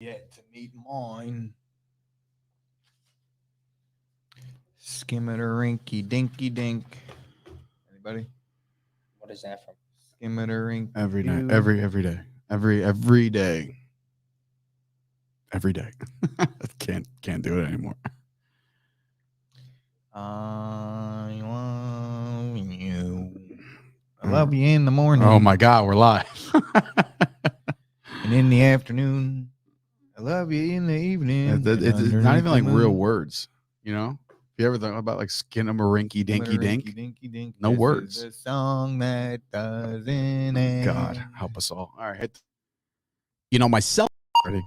Yet to meet mine. Skimmer-rinky dinky dink. Anybody? What is that from? Skimmer-rinky Every night, doo. every day, every day, every day. can't do it anymore. I love you. I love you in the morning. Oh my God, we're live. And in the afternoon. I love you in the evening. It's not even like real words, you know. If you ever thought about like skinnamarink dinky dink, Dinky dink. No This words. Is a song that doesn't end. God help us all. All right, myself. Ready?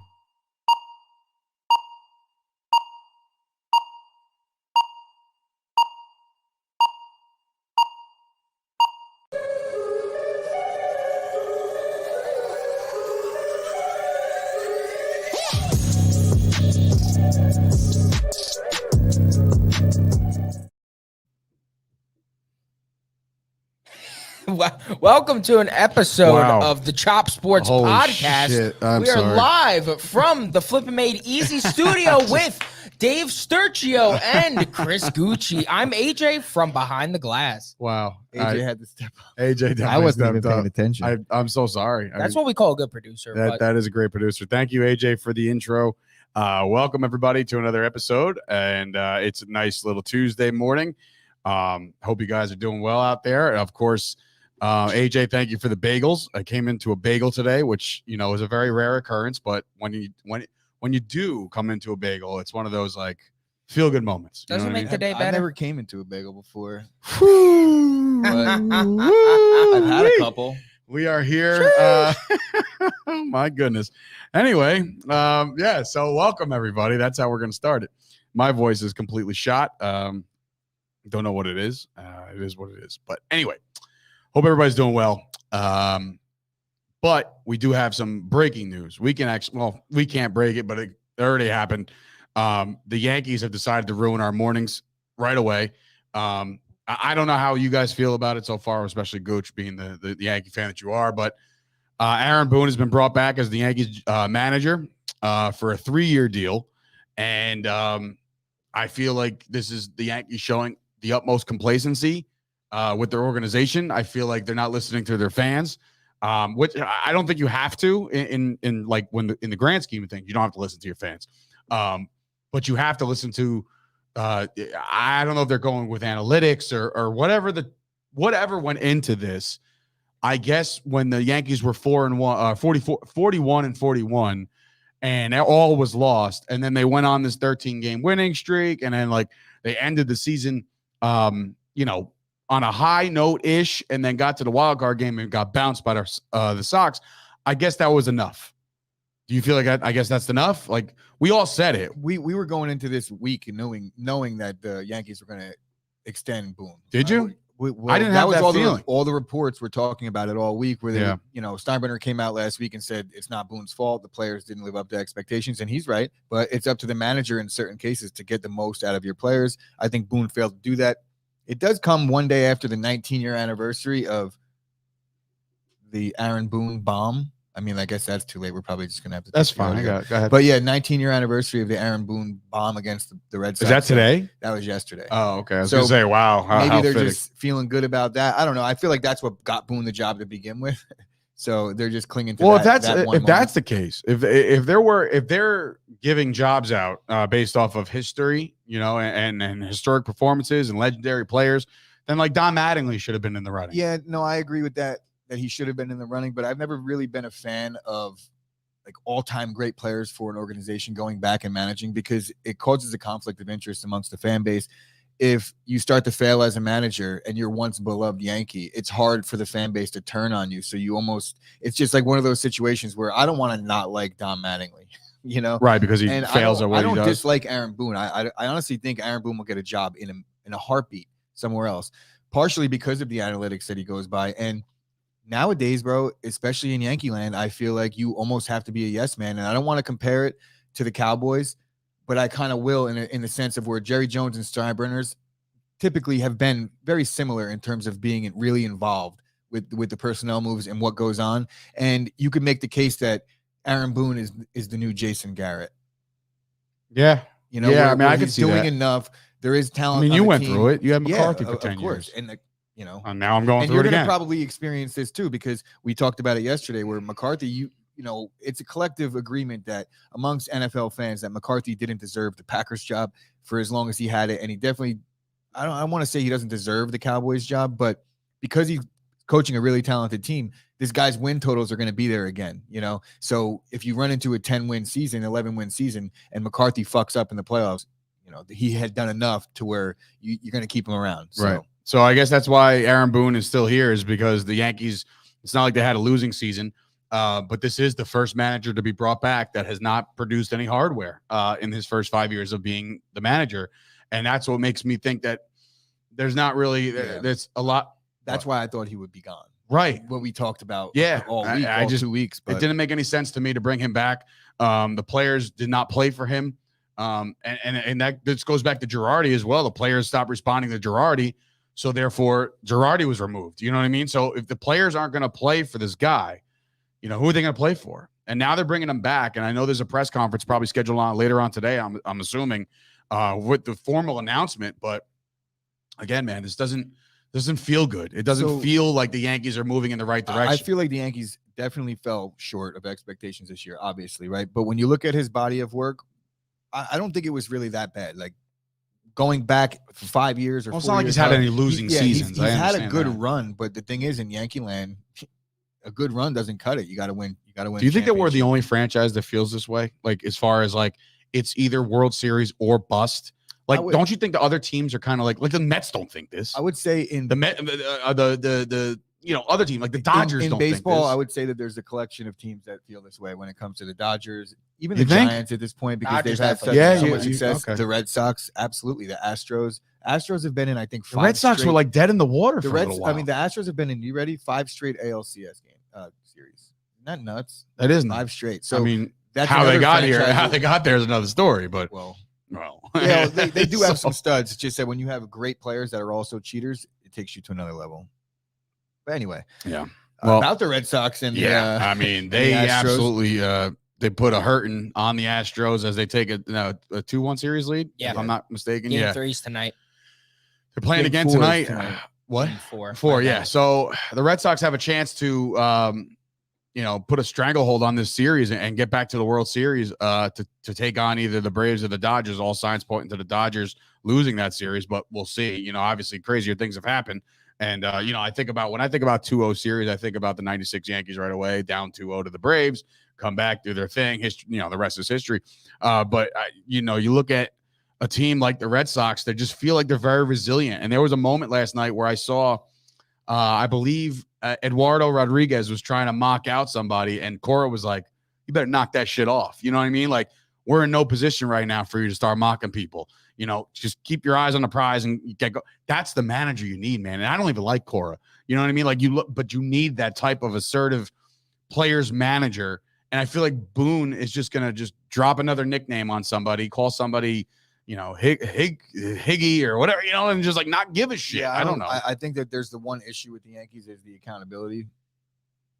Welcome to an episode Wow. of the Chop Sports Holy Podcast. shit, I'm we are sorry. live from the Flippin' Made Easy studio with Dave Sturcio and Chris Gucci. I'm AJ from Behind the Glass. Wow, AJ had to step up. AJ definitely I wasn't even stepped paying up. attention. I'm so sorry. That's what we call a good producer. but That is a great producer. Thank you, AJ, for the intro. Welcome everybody to another episode, and it's a nice little Tuesday morning. Hope you guys are doing well out there. And of course, AJ, thank you for the bagels. I came into a bagel today, which is a very rare occurrence, but when you do come into a bagel, it's one of those like feel good moments. You know Doesn't what I make mean? the day I better. never came into a bagel before. Woo! I've I've had a couple. We are here. Oh my goodness. Anyway, yeah. So welcome everybody. That's how we're going to start it. My voice is completely shot. Don't know what it is. It is what it is. But anyway, hope everybody's doing well. But we do have some breaking news. We can't break it, but it already happened. The Yankees have decided to ruin our mornings right away. I don't know how you guys feel about it so far, especially Gooch being the Yankee fan that you are. But Aaron Boone has been brought back as the Yankees manager for a 3-year deal. And I feel like this is the Yankees showing the utmost complacency with their organization. I feel like they're not listening to their fans, which I don't think you have to in like in the grand scheme of things. You don't have to listen to your fans, but you have to listen to. I don't know if they're going with analytics or whatever went into this. I guess when the Yankees were 41 and 41, and all was lost, and then they went on this 13-game winning streak, and then like they ended the season, on a high note-ish, and then got to the wild card game and got bounced by the Sox. I guess that was enough. Do you feel like I guess that's enough? Like we all said it. We were going into this week knowing that the Yankees were going to extend Boone. Did you? Well, I didn't have that feeling. All the reports were talking about it all week. Where they, Yeah. Steinbrenner came out last week and said it's not Boone's fault. The players didn't live up to expectations, and he's right. But it's up to the manager in certain cases to get the most out of your players. I think Boone failed to do that. It does come one day after the 19-year anniversary of the Aaron Boone bomb. I mean, I guess that's too late. We're probably just gonna have to. That's fine. Go ahead. But yeah, 19-year anniversary of the Aaron Boone bomb against the Red Sox. Is that today? That was yesterday. Oh, okay. I was So gonna say, wow. Maybe they're fitting. just feeling good about that. I don't know. I feel like that's what got Boone the job to begin with. So they're just clinging to. Well, that, if that's the case, if they're giving jobs out based off of history, and historic performances and legendary players, then like Don Mattingly should have been in the running. Yeah, no, I agree with that he should have been in the running, but I've never really been a fan of like all-time great players for an organization going back and managing because it causes a conflict of interest amongst the fan base. If you start to fail as a manager and you're once beloved Yankee, it's hard for the fan base to turn on you. So it's just like one of those situations where I don't want to not like Don Mattingly, Right, because he and fails at what he does. I don't dislike Aaron Boone. I honestly think Aaron Boone will get a job in a heartbeat somewhere else, partially because of the analytics that he goes by. And nowadays, bro, especially in Yankee land, I feel like you almost have to be a yes man. And I don't want to compare it to the Cowboys, but I kind of will in the sense of where Jerry Jones and Steinbrenners typically have been very similar in terms of being really involved with the personnel moves and what goes on. And you could make the case that Aaron Boone is the new Jason Garrett. Yeah. You know, Yeah, I mean, I can he's see doing that. enough. There is I talent. mean, on you the went team. through it. You had Yeah, McCarthy for of 10 course. years. And you know, And now I'm going and through you're it going to again. probably experience this too, because we talked about it yesterday where McCarthy, you know, it's a collective agreement that amongst NFL fans that McCarthy didn't deserve the Packers job for as long as he had it. And he definitely, I want to say he doesn't deserve the Cowboys job, but because he's coaching a really talented team, this guy's win totals are going to be there again, you know? So if you run into a 10-win season, 11-win season, and McCarthy fucks up in the playoffs, you know, he had done enough to where you're going to keep him around. So. Right. So I guess that's why Aaron Boone is still here, is because the Yankees, it's not like they had a losing season, but this is the first manager to be brought back that has not produced any hardware in his first 5 years of being the manager. And that's what makes me think that there's not really, there's a lot. That's why I thought he would be gone. Right. What we talked about all week, I just 2 weeks. But it didn't make any sense to me to bring him back. The players did not play for him. And that this goes back to Girardi as well. The players stopped responding to Girardi. So therefore, Girardi was removed. You know what I mean? So if the players aren't going to play for this guy, you know, who are they going to play for? And now they're bringing him back. And I know there's a press conference probably scheduled on later on today, I'm assuming, with the formal announcement. But again, man, this doesn't feel good. It doesn't feel like the Yankees are moving in the right direction. I feel like the Yankees definitely fell short of expectations this year, obviously, right? But when you look at his body of work, I don't think it was really that bad. Like going back for 5 years or well, it's 4 not like years, he's had any losing seasons. He's had a understand good that. run, but the thing is, in Yankee land, a good run doesn't cut it. You got to win. You got to win. Do you think that we're the championship. only franchise that feels this way? Like, as far as like it's either World Series or bust. Like, don't you think the other teams are kind of like the Mets don't think this? I would say in The Met, the you know, other team like the Dodgers in don't baseball, think this. I would say that there's a collection of teams that feel this way when it comes to the Dodgers, even You the think? Giants at this point, because Dodgers they've had such, definitely. so much success. Okay. The Red Sox, absolutely. The Astros have been in, I think, The Red Sox were like dead in the water the for a Reds. little while. I mean, the Astros have been in. You ready? 5 straight ALCS series. Isn't that nuts? that is 5 nice. straight. So I mean, that's how they another got here, franchise how that- they got there is another story. But Well, well, yeah, they do have So- some studs. It's just that when you have great players that are also cheaters, it takes you to another level. But anyway, Yeah. Well, about the Red Sox and yeah, the, I mean, the they Astros. absolutely they put a hurting on the Astros as they take a 2-1 series lead. Yeah. If I'm not mistaken. Game Yeah, 3's tonight. they're playing Game again 4 is tonight. tonight. What? Game 4. Four, right yeah. now. So the Red Sox have a chance to, put a stranglehold on this series and get back to the World Series to take on either the Braves or the Dodgers. All signs pointing to the Dodgers losing that series, but we'll see. You know, obviously crazier things have happened. And, when I think about 2-0 series, I think about the 96 Yankees right away, down 2-0 to the Braves, come back, do their thing. History, the rest is history. You look at a team like the Red Sox, they just feel like they're very resilient. And there was a moment last night where I saw, I believe Eduardo Rodriguez was trying to mock out somebody, and Cora was like, you better knock that shit off. You know what I mean? Like, we're in no position right now for you to start mocking people. Just keep your eyes on the prize and get go. That's the manager you need, man. And I don't even like Cora. You know what I mean? Like, but you need that type of assertive players manager. And I feel like Boone is just going to just drop another nickname on somebody, call somebody, Higgy or whatever, and just like not give a shit. Yeah, I don't know. I think that there's the one issue with the Yankees is the accountability.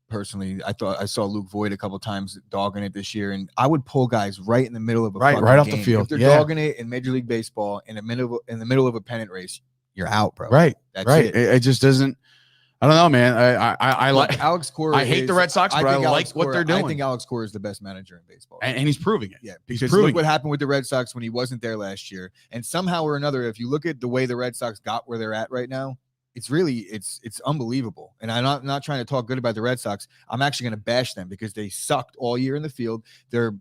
Personally, I saw Luke Voigt a couple times dogging it this year, and I would pull guys right in the middle of a Right fucking off the game. field. If they're Yeah. dogging it in Major League Baseball in the middle of a pennant race, you're out, bro. Right. That's right. it. It just doesn't. I don't know, man. I Look, like, Alex Cora. I hate the Red Sox, but I think like Alex what Cora- they're doing. I think Alex Cora is the best manager in baseball. and he's proving it. Yeah, He's because proving look what it. happened with the Red Sox when he wasn't there last year. And somehow or another, if you look at the way the Red Sox got where they're at right now, it's really it's unbelievable. And I'm not trying to talk good about the Red Sox. I'm actually going to bash them because they sucked all year in the field. Their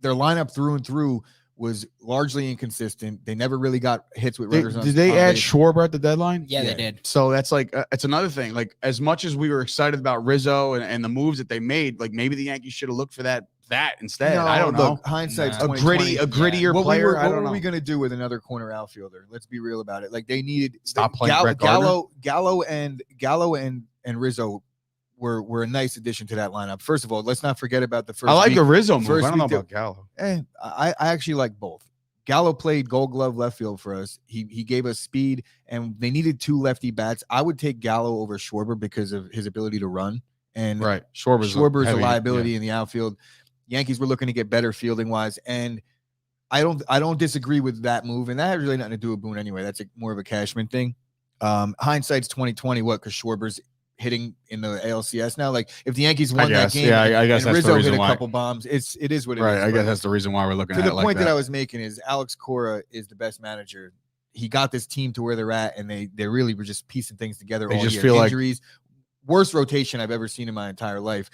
lineup through and through was largely inconsistent. They never really got hits with runners on. Did they on add base. Schwarber at the deadline? Yeah, Yeah. they did. So that's like it's another thing. Like, as much as we were excited about Rizzo and the moves that they made, like maybe the Yankees should have looked for that instead. No, I don't know. look, hindsight's Nah. A 2020. grittier What player. we I what don't were know. we gonna do with another corner outfielder? Let's be real about it. Like they needed Stop playing Brett Gardner? Gallo and Rizzo were a nice addition to that lineup. First of all, let's not forget about the first. I like week. the Rizzo move. first I don't know week about Gallo. I actually like both. Gallo played Gold Glove left field for us. He gave us speed, and they needed 2 lefty bats. I would take Gallo over Schwarber because of his ability to run. and Right. Schwarber's Schwarber's a heavy, liability yeah. in the outfield. Yankees were looking to get better fielding wise, and I don't disagree with that move, and that had really nothing to do with Boone anyway. That's more of a Cashman thing. Hindsight's 2020. What? Because Schwarber's hitting in the ALCS now. Like if the Yankees won that game, I guess and that's the Rizzo reason hit a why. couple bombs, it is what it is. Right. I but guess that's the reason why we're looking to at the it like point that that. I was making is Alex Cora is the best manager. He got this team to where they're at, and they really were just piecing things together. They all just year. feel like- Injuries, worst rotation I've ever seen in my entire life.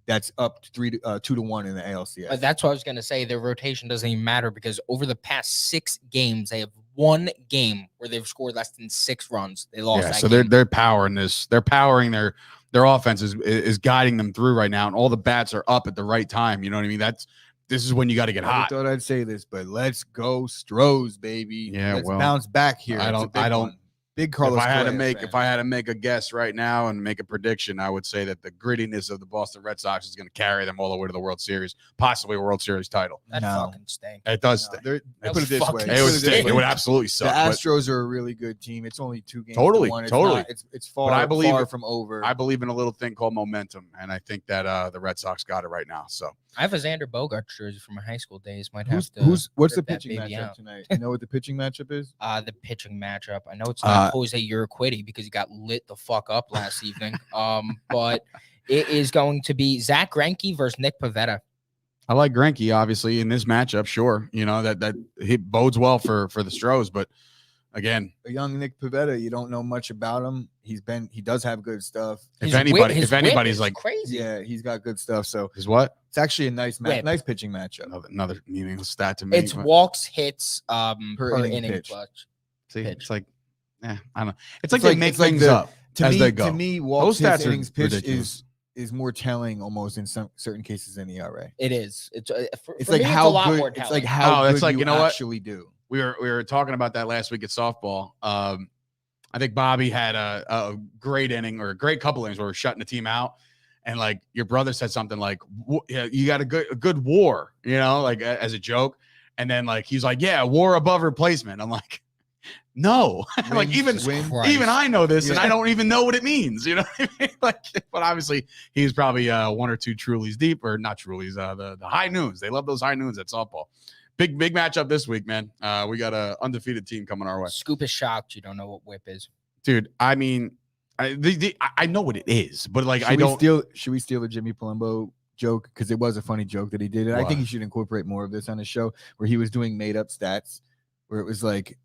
That's up 2-1 in the ALCS. That's what I was going to say. Their rotation doesn't even matter because over the past 6 games, they have one game where they've scored less than 6 runs. They lost. Yeah, that so game. they're powering this. They're powering their offense is guiding them through right now, and all the bats are up at the right time. You know what I mean? This is when you got to get I hot. thought I'd say this, but let's go Stros, baby. Yeah, let's well, bounce back here. I It's a don't- big I don't- one. Big Carlos. If I had to Correa make fan. if I had to make a guess right now and make a prediction, I would say that the grittiness of the Boston Red Sox is going to carry them all the way to the World Series, possibly a World Series title. that No. fucking stink. It does. No, stink. put it this fucking way. stink. It Put would this stink. way. It would absolutely The suck. But Astros are a really good team. It's only 2 games. Totally, to 1. It's totally. not- it's far. But I believe far it- from over. I believe in a little thing called momentum, and I think that the Red Sox got it right now. So I have a Xander Bogart jersey from my high school days. Might have What's the rip that pitching baby matchup out. tonight? You know what the pitching matchup is? The pitching matchup. I know it's not Jose Urquidy because he got lit the fuck up last evening. But it is going to be Zach Greinke versus Nick Pivetta. I like Greinke, obviously, in this matchup. Sure, you know that he bodes well for the Stros, but again, A young Nick Pivetta. You don't know much about him. He does have good stuff. His if whip anybody's is like, crazy. Yeah, he's got good stuff. So is what it's actually a nice Whip. nice pitching matchup. another meaningless stat to me. It's but walks, hits, per inning inning pitch. clutch. see, pitch. it's like, I don't know. It's like they like- make it's like things the- up as they go. To me, walks, Those stats hits, are innings pitch ridiculous. is more telling almost in some certain cases than ERA. It is. It's It's for like me, how it's a lot good. more It's talent. like how Oh, it's good like, you know what? actually do. We were talking about that last week at softball. I think Bobby had a great inning or a great couple innings where we're shutting the team out, and like your brother said something like, "Yeah, you got a good WAR," you know, like as a joke, and then like he's like, "Yeah, WAR above replacement." I'm like, "No," like Wins, even wins. I know this, and Yeah. I don't even know what it means. You know what I mean? Like, but obviously he's probably 1 or 2 Trulies deep, or not Trulies. The high noons. They love those high noons at softball. Big matchup this week, man. We got a undefeated team coming our way, Scoop is shocked. You don't know what whip is. dude. I mean, I know what it is, but like Should we steal the Jimmy Palumbo joke? Because it was a funny joke that he did. And I What? think he should incorporate more of this on his show, where he was doing made up stats, where it was like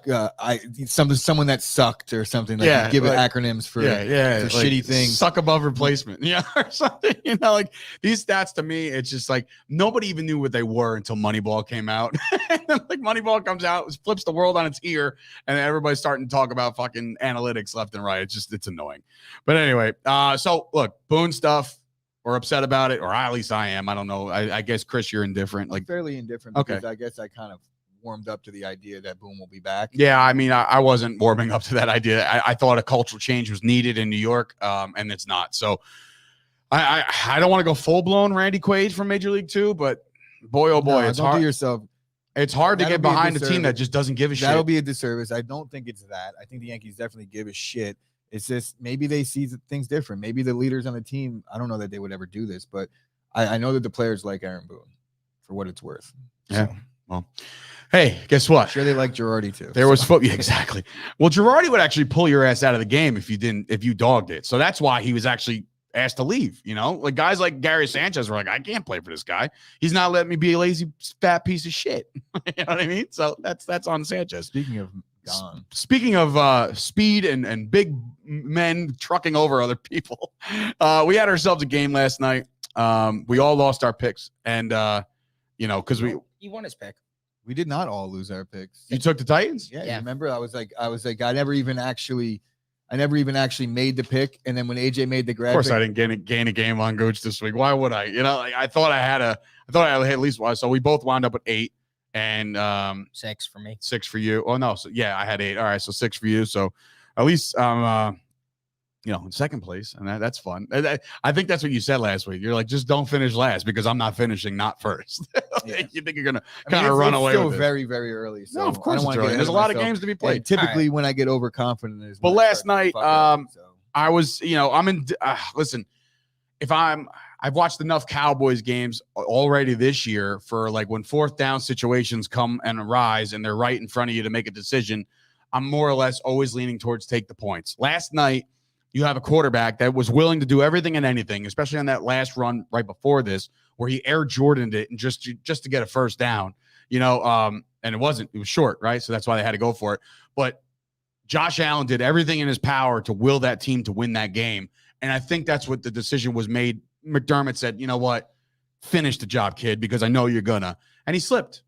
someone that sucked or something. Like Yeah, he'd give it like- acronyms for for shitty things. suck above replacement, yeah, or something. You know, like these stats to me, it's just like nobody even knew what they were until Moneyball came out. And then, like Moneyball comes out, flips the world on its ear, and everybody's starting to talk about fucking analytics left and right. It's annoying. But anyway, so look, Boone stuff. We're upset about it, or at least I am. I don't know. I guess Chris, you're indifferent. Like, Fairly indifferent Okay. because I guess I kind of warmed up to the idea that Boone will be back. yeah, I mean, I wasn't warming up to that idea. I thought a cultural change was needed in New York, and it's not. So I don't want to go full blown Randy Quaid from Major League 2, but boy, oh boy, No, it's don't do hard. yourself. It's hard to That'll get be a behind a team that disservice. just doesn't give a That'll shit. be a disservice. I don't think it's that. I think the Yankees definitely give a shit. It's just maybe they see things different. Maybe the leaders on the team, I don't know that they would ever do this, but I know that the players like Aaron Boone for what it's worth. Yeah. So, Well, hey, guess what? I'm sure they like Girardi too. There was yeah, exactly. Well, Girardi would actually pull your ass out of the game if you dogged it. So that's why he was actually asked to leave. You know, like guys like Gary Sanchez were like, I can't play for this guy. He's not letting me be a lazy fat piece of shit. You know what I mean? So that's on Sanchez. Speaking of gone, Speaking of speed and big men trucking over other people, we had ourselves a game last night. We all lost our picks, and because He won his pick. we did not all lose our picks. you took the Titans. Yeah, Yeah. you remember? I was like, I never even actually made the pick. And then when AJ made the grab, Of course, pick, I didn't gain a game on Gooch this week. Why would I? You know, like, I thought I had at least one. So we both wound up with 8 and 6 for me. 6 for you. Oh no, so yeah, I had 8. All right, so 6 for you. So at least in second place, and that's fun. I think that's what you said last week. You're like, just don't finish last because I'm not finishing not first. Yeah. You think you're gonna I mean, kind of it's run away still with it? very, very early. So No, of course I don't it's wanna get early. ahead There's a lot of myself. games to be And played. typically, when I get overconfident, is But when I last start to night, fuck up, so. I was, I'm in. Listen, I've watched enough Cowboys games already this year for like when fourth down situations come and arise and they're right in front of you to make a decision. I'm more or less always leaning towards take the points. Last night, you have a quarterback that was willing to do everything and anything, especially on that last run right before this, where he Air Jordaned it and just to get a first down, and it was short, right? So that's why they had to go for it. But Josh Allen did everything in his power to will that team to win that game. And I think that's what the decision was made. McDermott said, you know what? Finish the job, kid, because I know you're gonna. And he slipped.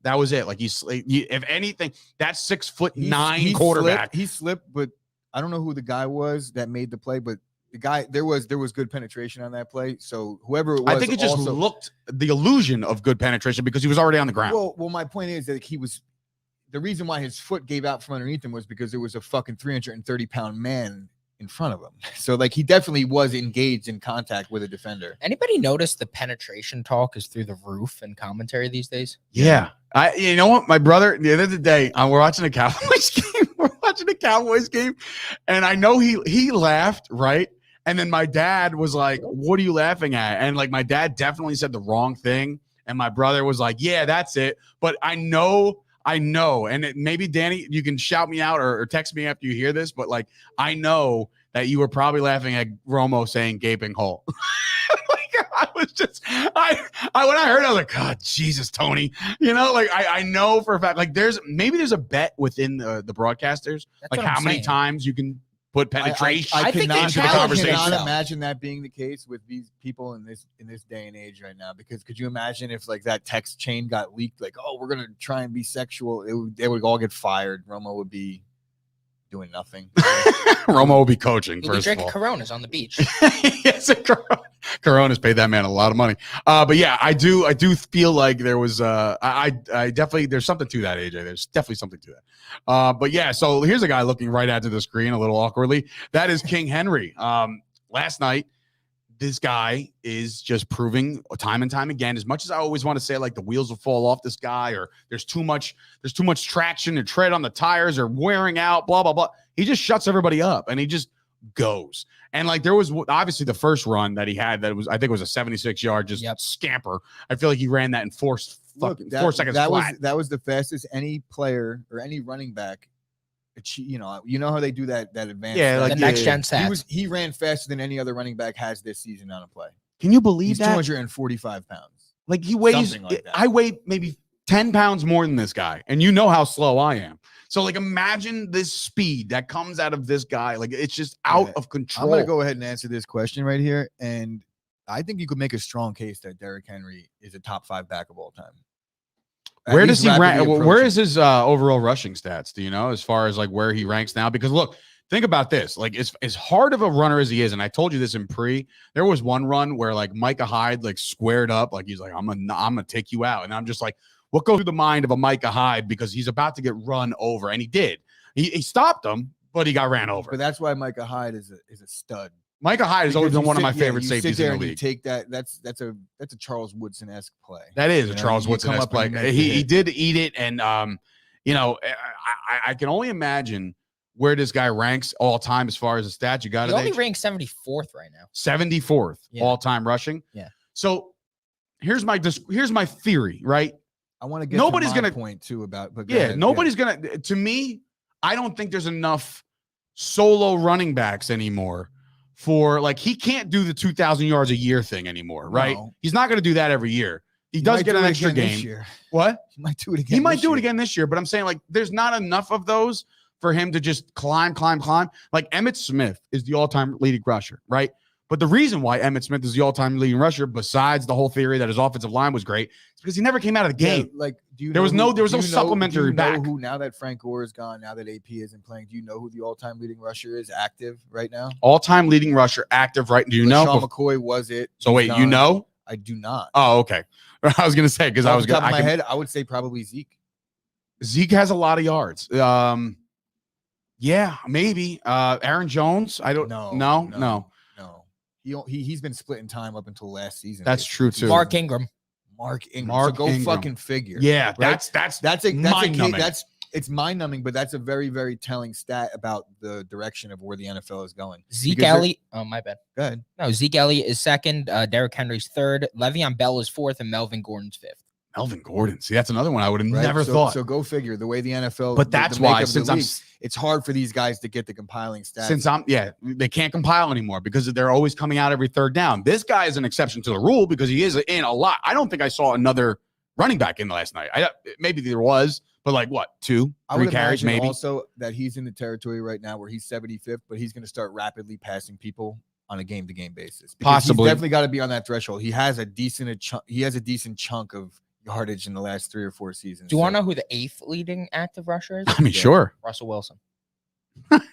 That was it. Like if anything, that 6'9" quarterback. He slipped, but I don't know who the guy was that made the play, but the guy there was good penetration on that play. So whoever it was, I think it just looked the illusion of good penetration because he was already on the ground. Well, my point is that the reason why his foot gave out from underneath him was because there was a fucking 330-pound man in front of him. So like he definitely was engaged in contact with a defender. Anybody notice the penetration talk is through the roof in commentary these days? Yeah. You know what? My brother, the other day, we're watching a Cowboys game. And I know he laughed, right? And then my dad was like, what are you laughing at? And like my dad definitely said the wrong thing. And my brother was like, yeah, that's it. But I know. And maybe Danny, you can shout me out or text me after you hear this. But like, I know that you were probably laughing at Romo saying gaping hole. I was just, when I heard it, I was like, God, Jesus, Tony, I know for a fact, like there's a bet within the broadcasters, That's like how many times you can put penetration I think into the conversation. I cannot imagine that being the case with these people in this day and age right now. Because could you imagine if like that text chain got leaked, like, oh, we're gonna try and be sexual, they would all get fired. Romo would be doing nothing. Romo will be coaching. He'll be first of drinking all, Coronas on the beach. Yes, Corona's paid that man a lot of money. But yeah, I do feel like there was I definitely there's something to that, AJ. There's definitely something to that. But yeah, so here's a guy looking right at the screen a little awkwardly. That is King Henry. Last night, this guy is just proving time and time again, as much as I always want to say like the wheels will fall off this guy or there's too much traction and tread on the tires or wearing out, blah, blah, blah. He just shuts everybody up and he just goes. And like there was obviously the first run that he had that was, I think it was a 76-yard just scamper. I feel like he ran that in 4 seconds flat. That was the fastest any player or any running back. You know how they do that advanced. Yeah, like the next gen stats. He ran faster than any other running back has this season on a play. Can you believe He's that? 245 pounds. Like he weighs. Like that. I weigh maybe 10 pounds more than this guy, and you know how slow I am. So like imagine this speed that comes out of this guy. Like it's just out of control. I'm gonna go ahead and answer this question right here, and I think you could make a strong case that Derrick Henry is a top 5 back of all time. Where does he rank? Where is his overall rushing stats? Do you know as far as like where he ranks now? Because look, think about this. Like as hard of a runner as he is, and I told you this in pre. There was one run where like Micah Hyde like squared up, like he's like I'm gonna take you out, and I'm just like, what goes through the mind of a Micah Hyde because he's about to get run over, and he did. He stopped him, but he got ran over. But that's why Micah Hyde is a stud. Micah Hyde has always been one of my favorite safeties in the league. You take that. That's a Charles Woodson-esque play. That is a Charles Woodson-esque play. He did eat it, and I can only imagine where this guy ranks all time as far as the stats. You got it. He only ranks 74th right now. 74th all time rushing. Yeah. So here's my theory, right? I want to get nobody's to my gonna point too about. But nobody's gonna. To me, I don't think there's enough solo running backs anymore. For like, he can't do the 2,000 yards a year thing anymore, right? No. He's not going to do that every year. He does get an extra game. What? He might do it again. He might do it again this year, but I'm saying like, there's not enough of those for him to just climb. Like Emmitt Smith is the all-time leading rusher, right? But the reason why Emmitt Smith is the all-time leading rusher, besides the whole theory that his offensive line was great, is because he never came out of the game. Yeah, like, there was no supplementary back. Who now that Frank Gore is gone, now that AP isn't playing, do you know who the all-time leading rusher is active right now? All-time leading rusher active, right? Do you know? Sean McCoy was it? So wait, you know? I do not. Oh, okay. I was gonna say because I was top of my head, I would say probably Zeke. Zeke has a lot of yards. Yeah, maybe. Aaron Jones. I don't know. No. He's been splitting time up until last season. That's true too. Mark Ingram. So go fucking figure. Yeah, right? that's a kid. it's mind-numbing, but that's a very, very telling stat about the direction of where the NFL is going. Zeke Elliott. Oh, my bad. Go ahead. No, Zeke Elliott is second. Derrick Henry's third. Le'Veon Bell is fourth, and Melvin Gordon's fifth. Melvin Gordon. See, that's another one I would have Right? never thought. So go figure. The way the NFL, But that's the why, makeup of the since I'm league, it's hard for these guys to get the compiling stats. they can't compile anymore because they're always coming out every third down. This guy is an exception to the rule because he is in a lot. I don't think I saw another running back in last night. Maybe there was, but like what, 2, 3 carries maybe. Also that he's in the territory right now where he's 75th, but he's going to start rapidly passing people on a game-to-game basis. Because Possibly. he's definitely got to be on that threshold. He has a decent chunk of yardage in the last 3 or 4 seasons. Do you want to know who the 8th leading active rusher is? I mean, sure. Russell Wilson.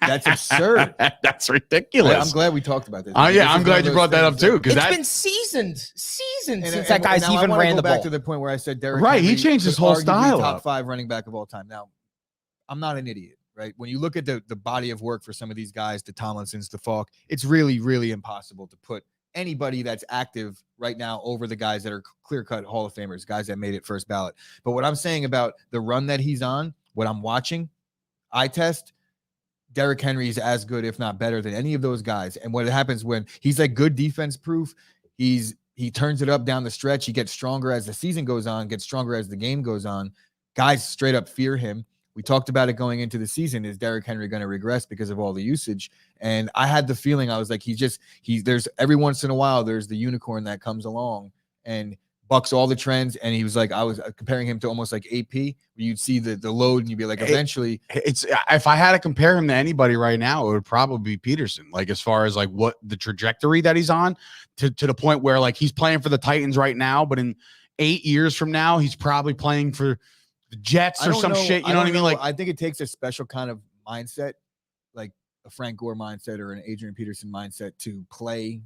That's absurd. That's ridiculous. I'm glad we talked about this. Yeah, I'm glad you brought that up too. It's been seasons since that guy's now even I ran go the back ball. to the point where I said Derrick Right, he Henry changed his could whole arguably style top up. 5 running back of all time. Now, I'm not an idiot, right? When you look at the body of work for some of these guys, the Tomlinsons, the Falk, it's really, really impossible to put anybody that's active right now over the guys that are clear-cut Hall of Famers, guys that made it first ballot. But what I'm saying about the run that he's on, what I'm watching, eye test, Derrick Henry is as good, if not better, than any of those guys. And what happens when he's like good defense proof, he turns it up down the stretch. He gets stronger as the season goes on, gets stronger as the game goes on. Guys straight up fear him. We talked about it going into the season. Is Derrick Henry going to regress because of all the usage? And I had the feeling, I was like, there's every once in a while, there's the unicorn that comes along and bucks all the trends. And he was like, I was comparing him to almost like AP, where you'd see the load and you'd be like, eventually. If I had to compare him to anybody right now, it would probably be Peterson. Like as far as like what the trajectory that he's on to the point where like he's playing for the Titans right now, but in 8 years from now, he's probably playing for the Jets or some shit. You know what I mean? Like, I think it takes a special kind of mindset, like a Frank Gore mindset or an Adrian Peterson mindset, to play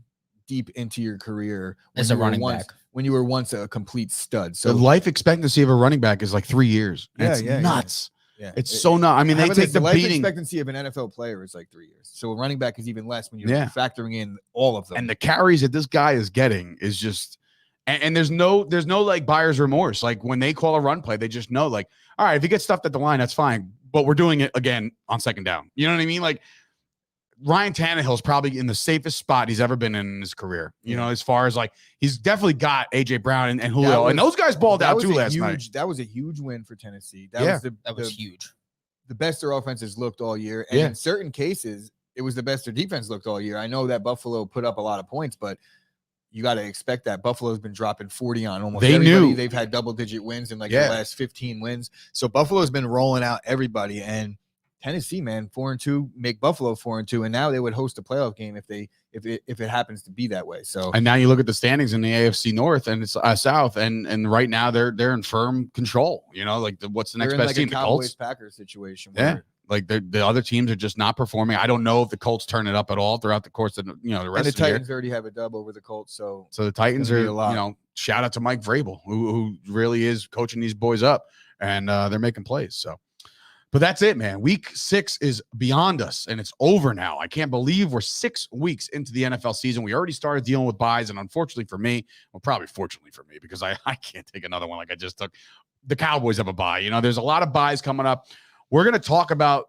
deep into your career as a running back when you were once a complete stud. So the life expectancy of a running back is like 3 years. It's nuts. Yeah. It's so nuts. I mean, they take the life beating. expectancy of an NFL player is like 3 years. So a running back is even less when you're factoring in all of them. And the carries that this guy is getting is just, and there's no like buyer's remorse. Like when they call a run play, they just know like, all right, if he gets stuffed at the line, that's fine. But we're doing it again on second down. You know what I mean? Like Ryan Tannehill's probably in the safest spot he's ever been in his career. You know, as far as like, he's definitely got AJ Brown and Julio, and those guys balled out too last night. That was a huge win for Tennessee. That was huge. The best their offenses looked all year. And in certain cases, it was the best their defense looked all year. I know that Buffalo put up a lot of points, but you got to expect that. Buffalo's been dropping 40 on almost everybody. They've had double-digit wins in like the last 15 wins. So Buffalo's been rolling out everybody. And Tennessee, man, 4-2, make Buffalo 4-2, and now they would host a playoff game if it happens to be that way. So, and now you look at the standings in the AFC North and it's South, and right now they're in firm control. You know, like what's the next best team? The Cowboys Packers situation. Like the other teams are just not performing. I don't know if the Colts turn it up at all throughout the course of the rest of the year. The Titans already have a dub over the Colts, so the Titans are shout out to Mike Vrabel who really is coaching these boys up, and they're making plays. So. But that's it, man. Week 6 is beyond us, and it's over now. I can't believe we're 6 weeks into the NFL season. We already started dealing with buys, and unfortunately for me, well, probably fortunately for me, because I can't take another one like I just took. The Cowboys have a buy. There's a lot of buys coming up. We're going to talk about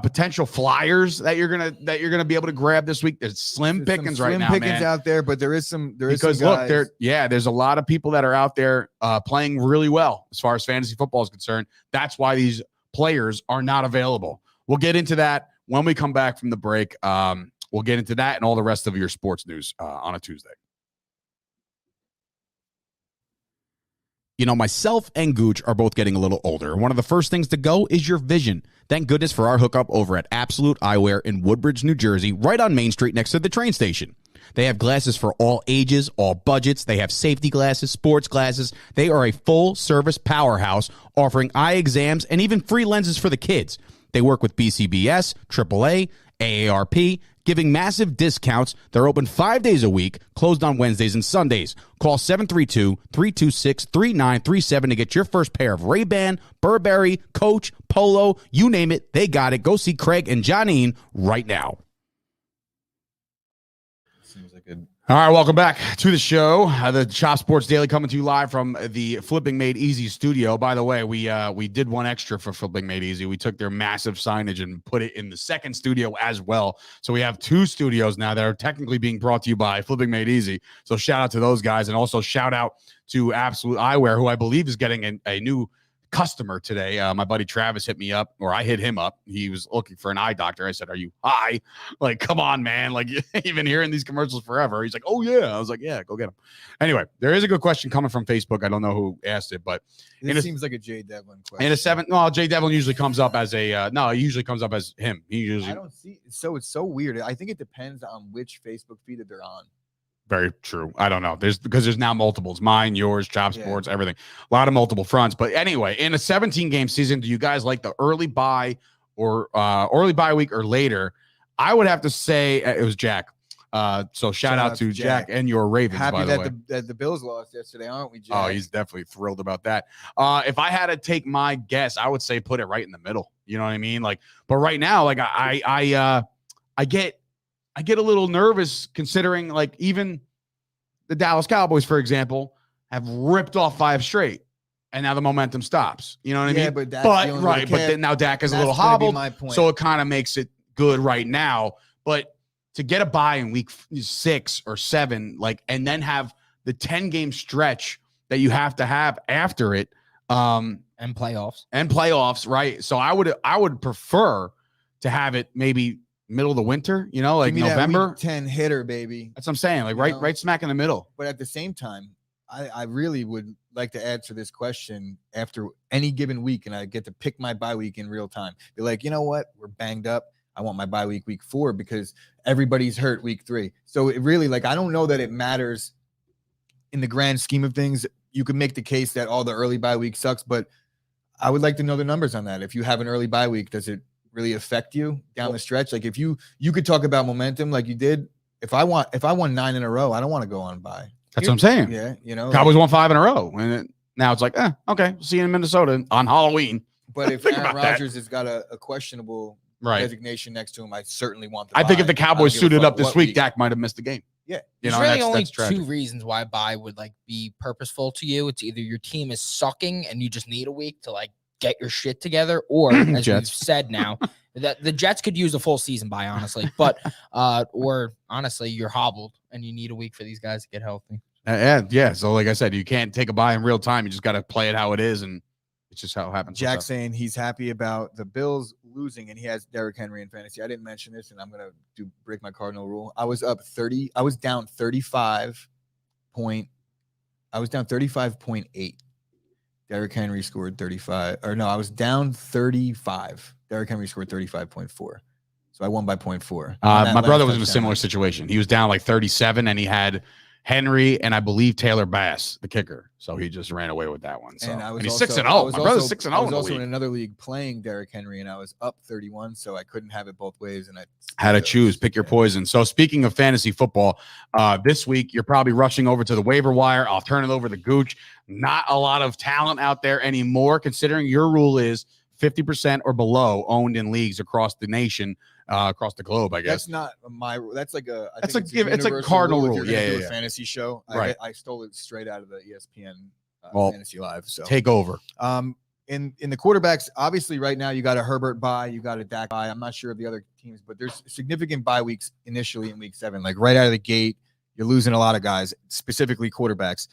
potential flyers that you're gonna be able to grab this week. There's slim pickings right now, man. Out there, but there's some there's a lot of people that are out there playing really well as far as fantasy football is concerned. That's why these players are not available. We'll get into that when we come back from the break. We'll get into that and all the rest of your sports news on a Tuesday. Myself and Gooch are both getting a little older. One of the first things to go is your vision. Thank goodness for our hookup over at Absolute Eyewear in Woodbridge, New Jersey, right on Main Street next to the train station. They have glasses for all ages, all budgets. They have safety glasses, sports glasses. They are a full-service powerhouse offering eye exams and even free lenses for the kids. They work with BCBS, AAA, AARP, giving massive discounts. They're open 5 days a week, closed on Wednesdays and Sundays. Call 732-326-3937 to get your first pair of Ray-Ban, Burberry, Coach, Polo, you name it, they got it. Go see Craig and Johnine right now. All right, welcome back to the show. The Chop Sports Daily coming to you live from the Flipping Made Easy studio. By the way, we did one extra for Flipping Made Easy. We took their massive signage and put it in the second studio as well. So we have 2 studios now that are technically being brought to you by Flipping Made Easy. So shout out to those guys, and also shout out to Absolute Eyewear, who I believe is getting a new customer today. My buddy Travis hit me up, or I hit him up. He was looking for an eye doctor. I said, "Are you high? Like, come on, man. Like, you've been hearing these commercials forever." He's like, "Oh yeah." I was like, "Yeah, go get him." Anyway, there is a good question coming from Facebook. I don't know who asked it, but It seems like a Jay Devlin question. in a 7, no, Jay Devlin usually comes up as a no, he usually comes up as him. He usually I don't see. So it's so weird. I think it depends on which Facebook feed that they're on. Very true. I don't know. There's now multiples. Mine, yours, Chop Sports, everything. A lot of multiple fronts. But anyway, in a 17-game season, do you guys like the early bye or early bye week or later? I would have to say it was Jack. So shout out to Jack and your Ravens. Happy by the way. that the Bills lost yesterday, aren't we, Jack? Oh, he's definitely thrilled about that. If I had to take my guess, I would say put it right in the middle. You know what I mean? Like, but right now, like I get a little nervous considering, like, even the Dallas Cowboys, for example, have ripped off 5 straight, and now the momentum stops. You know what I mean? But then now Dak is a little hobbled, my point. so it kind of makes it good right now. But to get a bye in week 6 or 7, like, and then have the 10-game stretch that you have to have after it, and playoffs, right? So I would prefer to have it maybe middle of the winter, you know, like November. That week 10 hitter, baby. That's what I'm saying, like right smack in the middle. But at the same time, I really would like to answer this question after any given week, and I get to pick my bye week in real time. Be like, you know what? We're banged up. I want my bye week 4, because everybody's hurt week 3. So it really, like, I don't know that it matters in the grand scheme of things. You could make the case that all the early bye week sucks, but I would like to know the numbers on that. If you have an early bye week, does it really affect you down the stretch? Like, if you could talk about momentum like you did. If I won 9 in a row, I don't want to go on bye. That's what I'm saying. Yeah, you know, Cowboys won 5 in a row, and now it's like, okay, see you in Minnesota on Halloween. But if Aaron Rodgers has got a questionable designation next to him, I certainly want the I think if the Cowboys suited up this week, Dak Dak might have missed the game. Yeah, there's really only 2 reasons why bye would, like, be purposeful to you. It's either your team is sucking and you just need a week to, like, get your shit together, or as you've said now, that the Jets could use a full season bye, honestly. But or honestly, you're hobbled and you need a week for these guys to get healthy. Yeah. So like I said, you can't take a bye in real time. You just got to play it how it is, and it's just how it happens. Jack saying he's happy about the Bills losing, and he has Derrick Henry in fantasy. I didn't mention this, and I'm gonna break my cardinal rule. I was down 35.8. Derrick Henry scored 35. Or no, I was down 35. Derrick Henry scored 35.4. So I won by 0.4. My brother was in a similar situation. He was down like 37, and he had Henry and I believe Taylor Bass, the kicker. So he just ran away with that one. So and he's 6-0. My brother's 6-0. I was also in another league playing Derrick Henry, and I was up 31, so I couldn't have it both ways. And I had to choose, pick your poison. So speaking of fantasy football, this week you're probably rushing over to the waiver wire. I'll turn it over to Gooch. Not a lot of talent out there anymore, considering your rule is 50% or below owned in leagues across the nation. Across the globe, I guess. That's not my rule. That's like a. It's a cardinal rule. Yeah. Fantasy show. Right. I stole it straight out of the ESPN Fantasy Live. So take over. In the quarterbacks, obviously, right now you got a Herbert bye, you got a Dak bye. I'm not sure of the other teams, but there's significant bye weeks initially in week 7. Like right out of the gate, you're losing a lot of guys, specifically quarterbacks.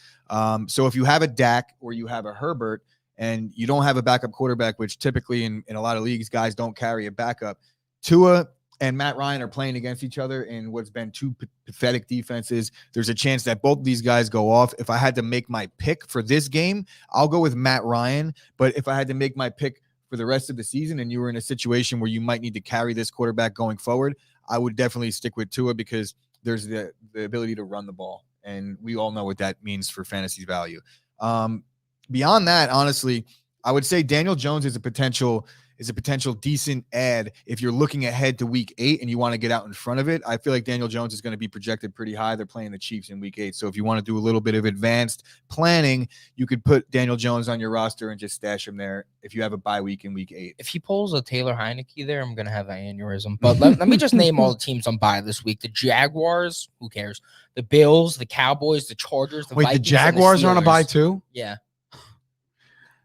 So if you have a Dak or you have a Herbert and you don't have a backup quarterback, which typically in a lot of leagues, guys don't carry a backup. Tua and Matt Ryan are playing against each other in what's been 2 pathetic defenses. There's a chance that both of these guys go off. If I had to make my pick for this game, I'll go with Matt Ryan. But if I had to make my pick for the rest of the season and you were in a situation where you might need to carry this quarterback going forward, I would definitely stick with Tua, because there's the ability to run the ball. And we all know what that means for fantasy value. Beyond that, honestly, I would say Daniel Jones is a potential. is a potential decent ad if you're looking ahead to week 8 and you want to get out in front of it. I feel like Daniel Jones is going to be projected pretty high. They're playing the Chiefs in week 8. So if you want to do a little bit of advanced planning, you could put Daniel Jones on your roster and just stash him there if you have a bye week in week 8. If he pulls a Taylor Heineke there, I'm going to have an aneurysm. But let me just name all the teams on bye this week. The Jaguars, who cares? The Bills, the Cowboys, the Chargers, the Vikings, the Jaguars are on a bye too? Yeah.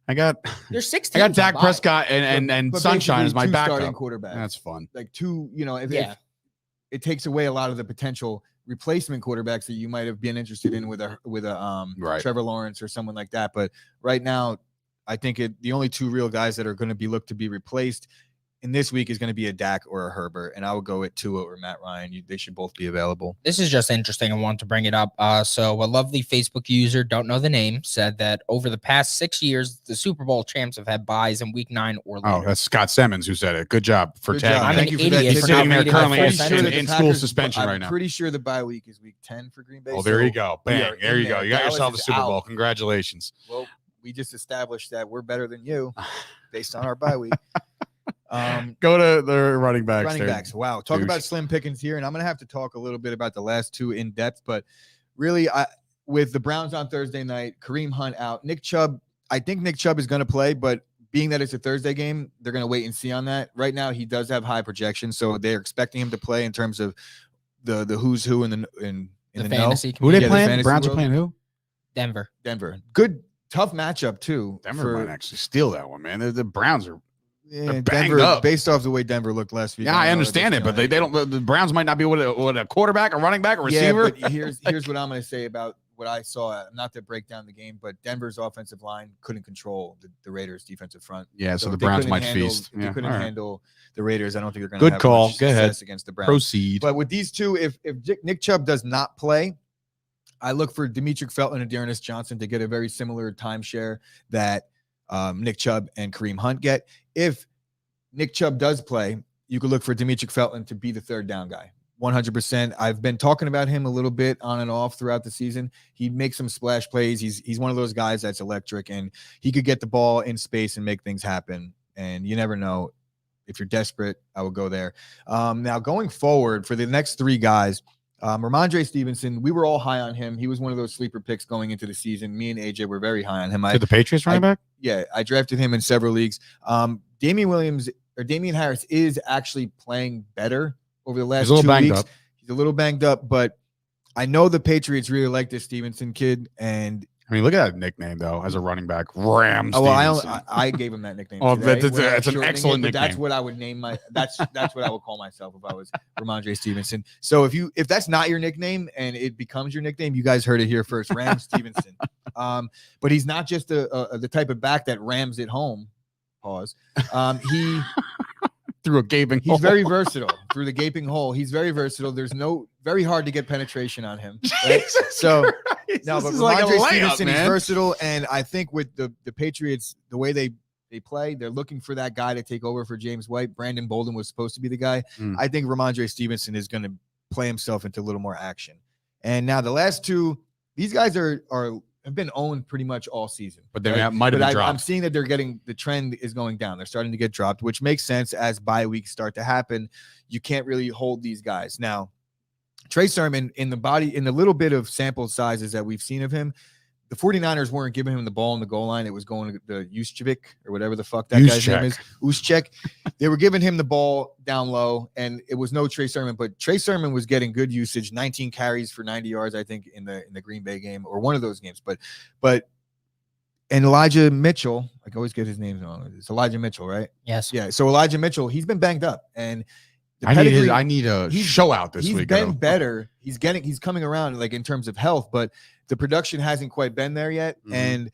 There's 6 I got teams Dak on bye. Prescott and But Sunshine as my basically two starting backup. quarterback. That's fun. Like two, if it takes away a lot of the potential replacement quarterbacks that you might have been interested in with a Right. Trevor Lawrence or someone like that. But right now, I think the only two real guys that are going to be looked to be replaced in this week is going to be a Dak or a Herbert, and I would go with Tua or Matt Ryan. They should both be available. This is just interesting. I want to bring it up. So a lovely Facebook user, don't know the name, said that over the past 6 years, the Super Bowl champs have had buys in week 9 or later. Oh, that's Scott Simmons who said it. Good job for Good tagging. job. I'm me. an Thank you for that. idiot He's for sitting not there reading my currently full in, sentence. in school suspension right now. I'm pretty sure the bye week is week 10 for Green Bay. Oh, there so you go. we Bang. are There in you go. there. You got Dallas yourself a is Super out. Bowl. Congratulations. Well, we just established that we're better than you based on our bye week. Go to the running backs. Running there. backs. Wow. Talk douche. about slim pickings here. And I'm going to have to talk a little bit about the last two in depth. But really, with the Browns on Thursday night, Kareem Hunt out, Nick Chubb, I think Nick Chubb is going to play. But being that it's a Thursday game, they're going to wait and see on that. Right now, he does have high projections. So they're expecting him to play in terms of the who's who in the fantasy know. Who they Yeah, the playing? fantasy Browns are world. playing who? Denver. Good, tough matchup, too. Denver might actually steal that one, man. The Browns are. Yeah, banged Denver, up. based off the way Denver looked last week. Yeah, I don't know understand if it, but they it's don't. The Browns might not be with a quarterback, a running back, a receiver. Yeah, but here's what I'm going to say about what I saw. Not to break down the game, but Denver's offensive line couldn't control the Raiders' defensive front. Yeah, so the if they Browns couldn't might handle- feast. If they Yeah, couldn't all right. handle the Raiders, I don't think they're going to Good have call. much Go ahead. success against the Browns. Proceed. But with these two, if Nick Chubb does not play, I look for Demetric Felton and Dearness Johnson to get a very similar timeshare that Nick Chubb and Kareem Hunt get. If Nick Chubb does play, you could look for Demetric Felton to be the third down guy. 100%. I've been talking about him a little bit on and off throughout the season. He makes some splash plays. He's one of those guys that's electric, and he could get the ball in space and make things happen. And you never know. If you're desperate, I would go there. Now, going forward for the next three guys, Ramondre Stevenson, we were all high on him. He was one of those sleeper picks going into the season. Me and AJ were very high on him. To the Patriots running back? Yeah, I drafted him in several leagues. Damian Harris is actually playing better over the last 2 weeks. Banged up. He's a little banged up, but I know the Patriots really like this Stevenson kid. And I mean, look at that nickname though, as a running back, Ram. I gave him that nickname. Oh, today that's when I was an shortening excellent it, but That's nickname. what I would name that's what I would call myself if I was Ramondre Stevenson. So if that's not your nickname and it becomes your nickname, you guys heard it here first, Ram Stevenson. But he's not just the type of back that rams it home. Pause. He Through a gaping hole. He's very versatile through the gaping hole. He's very versatile. There's very hard to get penetration on him. Right? Jesus So Christ, no, this but is like a Ramondre layup, Stevenson, he's man. versatile, and I think with the Patriots, the way they play, they're looking for that guy to take over for James White. Brandon Bolden was supposed to be the guy. I think Ramondre Stevenson is going to play himself into a little more action. And now the last two, these guys have been owned pretty much all season. But they right? might have been dropped. I'm seeing that the trend is going down. They're starting to get dropped, which makes sense as bye weeks start to happen. You can't really hold these guys. Now, Trey Sermon, in the little bit of sample sizes that we've seen of him, the 49ers weren't giving him the ball in the goal line. It was going to the Juszczyk or whatever the fuck that guy's name is. Juszczyk. They were giving him the ball down low, and it was no Trey Sermon. But Trey Sermon was getting good usage, 19 carries for 90 yards, I think, in the Green Bay game or one of those games. And Elijah Mitchell, I always get his name wrong. It's Elijah Mitchell, right? Yes. Yeah. So Elijah Mitchell, he's been banged up, and I need a show out this he's week. been better. He's coming around like in terms of health, but the production hasn't quite been there yet. Mhm. And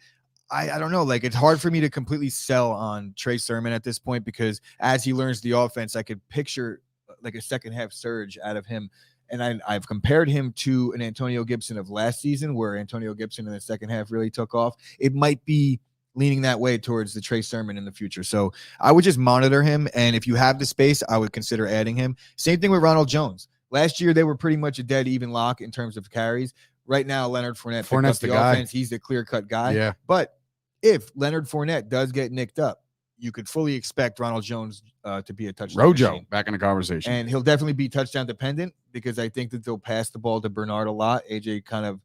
I don't know, like it's hard for me to completely sell on Trey Sermon at this point because as he learns the offense, I could picture like a second half surge out of him. And I've compared him to an Antonio Gibson of last season, where Antonio Gibson in the second half really took off. It might be leaning that way towards the Trey Sermon in the future. So I would just monitor him. And if you have the space, I would consider adding him. Same thing with Ronald Jones. Last year, they were pretty much a dead even lock in terms of carries. Right now, Leonard Fournette Fournette's picked up the guy. offense. He's the clear-cut guy. Yeah. But if Leonard Fournette does get nicked up, you could fully expect Ronald Jones to be a touchdown Rojo machine. back in the conversation. And he'll definitely be touchdown dependent because I think that they'll pass the ball to Bernard a lot. AJ kind of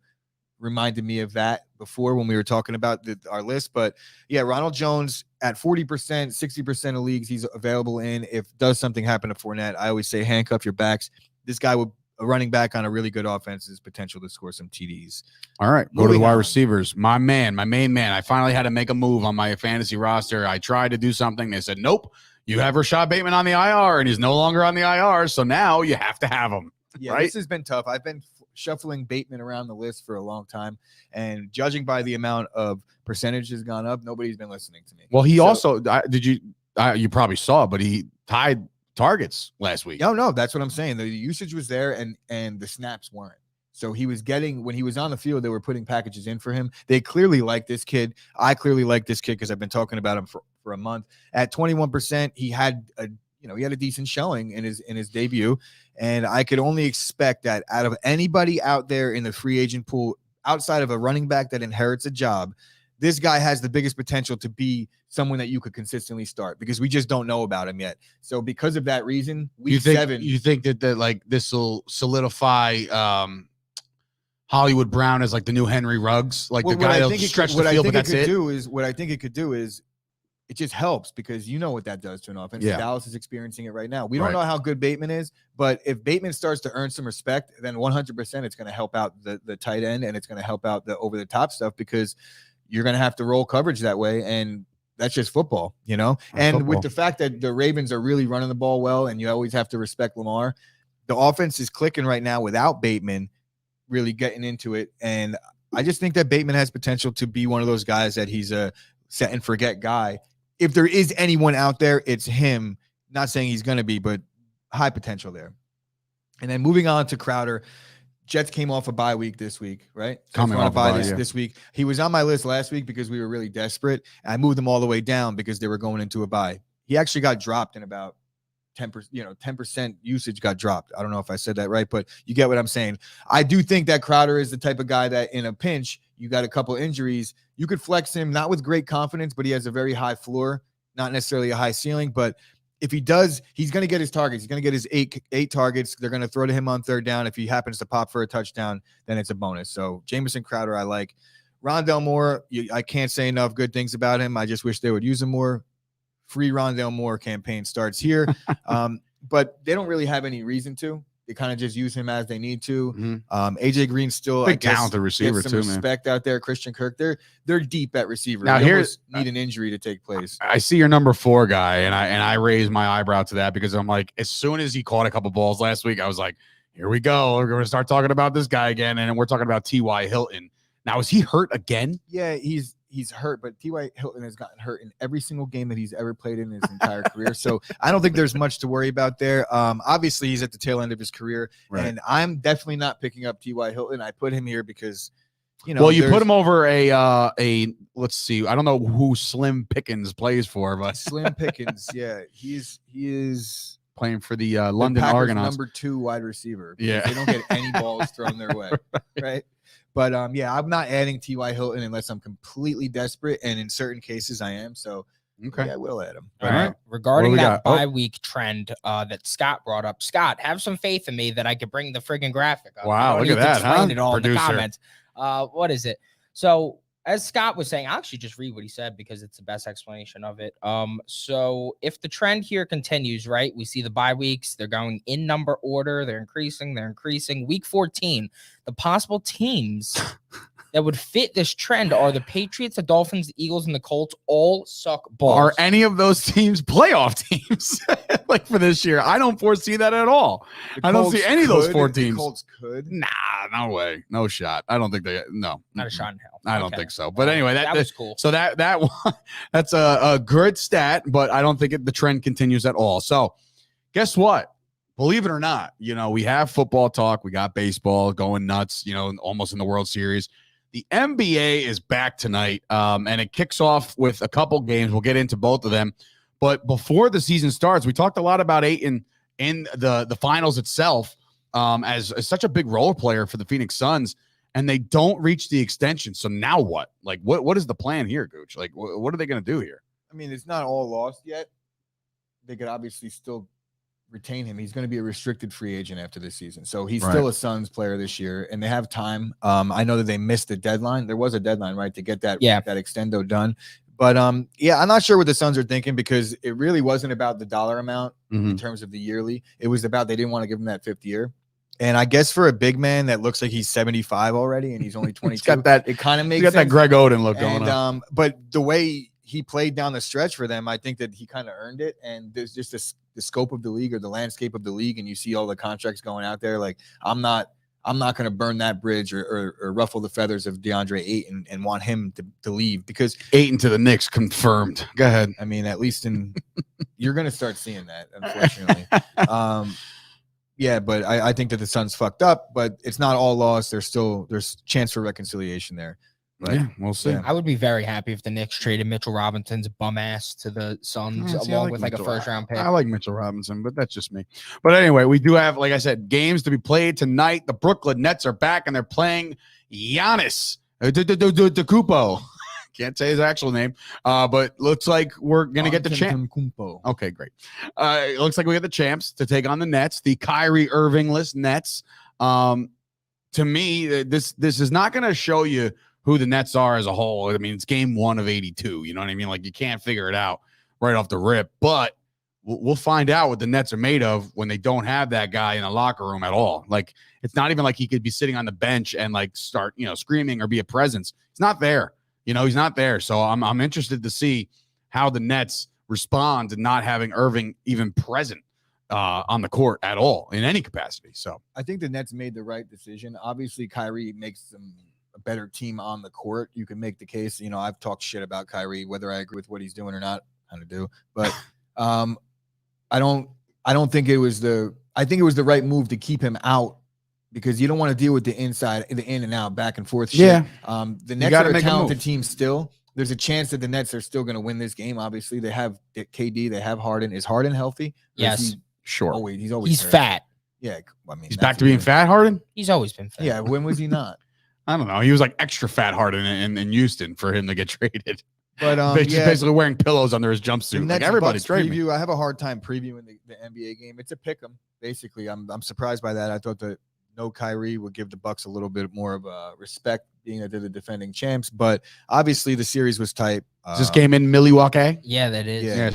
reminded me of that before when we were talking about our list. But yeah, Ronald Jones at 40%, 60% of leagues he's available in. If does something happen to Fournette, I always say handcuff your backs. This guy will a running back on a really good offense is potential to score some TDs. All right, go to the Moving wide on. receivers. My main man. I finally had to make a move on my fantasy roster. I tried to do something. They said, nope, you have Rashad Bateman on the IR, and he's no longer on the IR, so now you have to have him. Yeah, right? This has been tough. I've been shuffling Bateman around the list for a long time, and judging by the amount of percentage has gone up, nobody's been listening to me. Well, he So- also you probably saw, but he tied targets last week. No, that's what I'm saying. The usage was there and the snaps weren't. So he was getting, when he was on the field, they were putting packages in for him. They clearly like this kid. I clearly like this kid because I've been talking about him for a month. At 21%, he had a decent showing in his debut. And I could only expect that out of anybody out there in the free agent pool, outside of a running back that inherits a job, this guy has the biggest potential to be someone that you could consistently start because we just don't know about him yet. So because of that reason, week 7. You think that like this will solidify Hollywood Brown as like the new Henry Ruggs, like the guy that'll stretch the field, but that's it? What I think it could do is it just helps because you know what that does to an offense. Yeah. Dallas is experiencing it right now. We don't Right. know how good Bateman is, but if Bateman starts to earn some respect, then 100% it's going to help out the tight end and it's going to help out the over the top stuff because you're going to have to roll coverage that way. And that's just football, you know? And with the fact that the Ravens are really running the ball well and you always have to respect Lamar, the offense is clicking right now without Bateman really getting into it. And I just think that Bateman has potential to be one of those guys that he's a set and forget guy. If there is anyone out there, it's him. Not saying he's going to be, but high potential there. And then moving on to Crowder, Jets came off a bye week this week, right? Coming off a bye, this week. He was on my list last week because we were really desperate. And I moved him all the way down because they were going into a bye. He actually got dropped in about 10%, 10% usage got dropped. I don't know if I said that right, but you get what I'm saying. I do think that Crowder is the type of guy that in a pinch, you got a couple injuries, you could flex him, not with great confidence, but he has a very high floor, not necessarily a high ceiling, but if he does, he's going to get his targets. He's going to get his eight targets. They're going to throw to him on third down. If he happens to pop for a touchdown, then it's a bonus. So Jamison Crowder, I like. Rondale Moore, I can't say enough good things about him. I just wish they would use him more. Free Rondale Moore campaign starts here. But they don't really have any reason to. They kind of just use him as they need to. Mhm. AJ Green still, Big I guess, talented receiver gets some too, man. respect out there. Christian Kirk, they're deep at receiver. Now They here's- almost need an injury to take place. I see your number 4 guy, and I raised my eyebrow to that because I'm like, as soon as he caught a couple balls last week, I was like, here we go. We're going to start talking about this guy again, and we're talking about T.Y. Hilton. Now, is he hurt again? Yeah, he's hurt, but T.Y. Hilton has gotten hurt in every single game that he's ever played in his entire career. So I don't think there's much to worry about there. Obviously, he's at the tail end of his career, Right. and I'm definitely not picking up T.Y. Hilton. I put him here because, Well, you put there's him over a let's see. I don't know who Slim Pickens plays for, but Slim Pickens. Yeah, he is playing for the the London Packers' Argonauts. number 2 wide receiver. because Yeah. they don't get any balls thrown their way, right? But yeah, I'm not adding T.Y. Hilton unless I'm completely desperate, and in certain cases I am. So Okay. yeah, I will add him. All All right. right. Regarding What do we that got? Oh. bye week trend that Scott brought up, Scott, have some faith in me that I could bring the friggin' graphic up. Wow, You look don't at need to that, explain huh? it all in the Producer. comments. What is it? So as Scott was saying, I'll actually just read what he said because it's the best explanation of it. So if the trend here continues, right, we see the bye weeks, they're going in number order, they're increasing. Week 14, the possible teams that would fit this trend are the Patriots, the Dolphins, the Eagles, and the Colts. All suck balls. Are any of those teams playoff teams like for this year? I don't foresee that at all. The I don't see Colts any of those could, 4 the teams. Colts could. Nah, no way. No shot. I don't think they no. Not a Mm-mm. shot in hell. I don't Okay. think so. But anyway, that was cool. So that one, that's a good stat, but I don't think the trend continues at all. So guess what? Believe it or not, we have football talk. We got baseball going nuts, almost in the World Series. The NBA is back tonight, and it kicks off with a couple games. We'll get into both of them. But before the season starts, we talked a lot about Ayton in the finals itself as such a big role player for the Phoenix Suns. And they don't reach the extension. So now what? Like, what is the plan here, Gooch? Like, what are they going to do here? I mean, it's not all lost yet. They could obviously still retain him. He's going to be a restricted free agent after this season. So he's still a Suns player this year, and they have time. I know that they missed the deadline. There was a deadline, right, to get that extendo done. But yeah, I'm not sure what the Suns are thinking, because it really wasn't about the dollar amount in terms of the yearly. It was about they didn't want to give him that 5th year. And I guess for a big man that looks like he's 75 already and he's only 22, got that, it kind of makes sense. Got that Greg Oden look going on. But the way he played down the stretch for them, I think that he kind of earned it. And there's just the scope of the league, or the landscape of the league, and you see all the contracts going out there. Like, I'm not going to burn that bridge or ruffle the feathers of DeAndre Ayton and want him to leave, because Ayton to the Knicks confirmed. Go ahead. I mean, at least you're going to start seeing that, unfortunately. Yeah, but I think that the Suns fucked up, but it's not all lost. There's chance for reconciliation there. But, yeah, we'll see. I would be very happy if the Knicks traded Mitchell Robinson's bum ass to the Suns along with like a first-round pick. I like Mitchell Robinson, but that's just me. But anyway, we do have, like I said, games to be played tonight. The Brooklyn Nets are back, and they're playing Giannis Antetokounmpo. Can't say his actual name, but looks like we're going to get the champ. Okay, great. It looks like we get the champs to take on the Nets, the Kyrie Irving-less Nets. To me, this is not going to show you who the Nets are as a whole. I mean, it's game 1 of 82. You know what I mean? Like, you can't figure it out right off the rip, but we'll find out what the Nets are made of when they don't have that guy in the locker room at all. Like, it's not even like he could be sitting on the bench and like start, screaming or be a presence. He's not there. He's not there. So I'm interested to see how the Nets respond to not having Irving even present on the court at all in any capacity. So I think the Nets made the right decision. Obviously, Kyrie makes them a better team on the court. You can make the case. I've talked shit about Kyrie, whether I agree with what he's doing or not. I kind of do, but I don't think it was I think it was the right move to keep him out, because you don't want to deal with the inside, the in and out, back and forth shit. Yeah. The Nets are a talented team still. There's a chance that the Nets are still going to win this game. Obviously, they have KD, they have Harden. Is Harden healthy? Yes. Sure. He's always hurt. Fat. Yeah. I mean, he's back to being fat, Harden? He's always been fat. Yeah. When was he not? I don't know. He was like extra fat Harden in Houston for him to get traded. But basically wearing pillows under his jumpsuit. Like, everybody's preview. I have a hard time previewing the NBA game. It's a pick 'em. Basically, I'm surprised by that. I thought that no Kyrie would give the Bucks a little bit more of respect, being that they're the defending champs. But obviously, the series was tight. Is this game in Milwaukee? Yeah, that is. Yeah.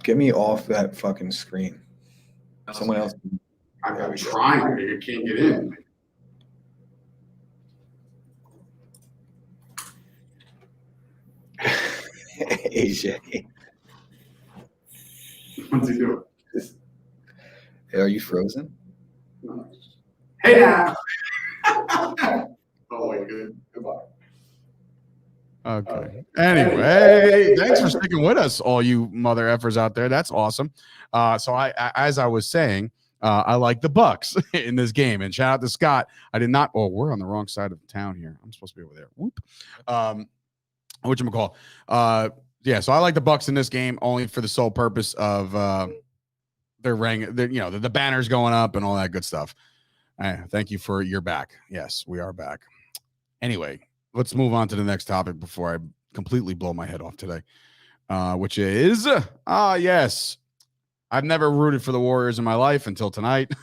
Get me off that fucking screen. Someone else. I'm trying. I can't get in. AJ. What's he doing? Hey, are you frozen? Hey now. Oh my good. Goodbye. Okay. Anyway, thanks for sticking with us, all you mother effers out there. That's awesome. So I as I was saying, I like the Bucks in this game. And shout out to Scott. I did not. Oh, we're on the wrong side of town here. I'm supposed to be over there. Whoop. Whatchamacall. Yeah, so I like the Bucks in this game only for the sole purpose of their ring, the banners going up and all that good stuff. Thank you for your back. Yes, we are back. Anyway, let's move on to the next topic before I completely blow my head off today, which is, yes, I've never rooted for the Warriors in my life until tonight.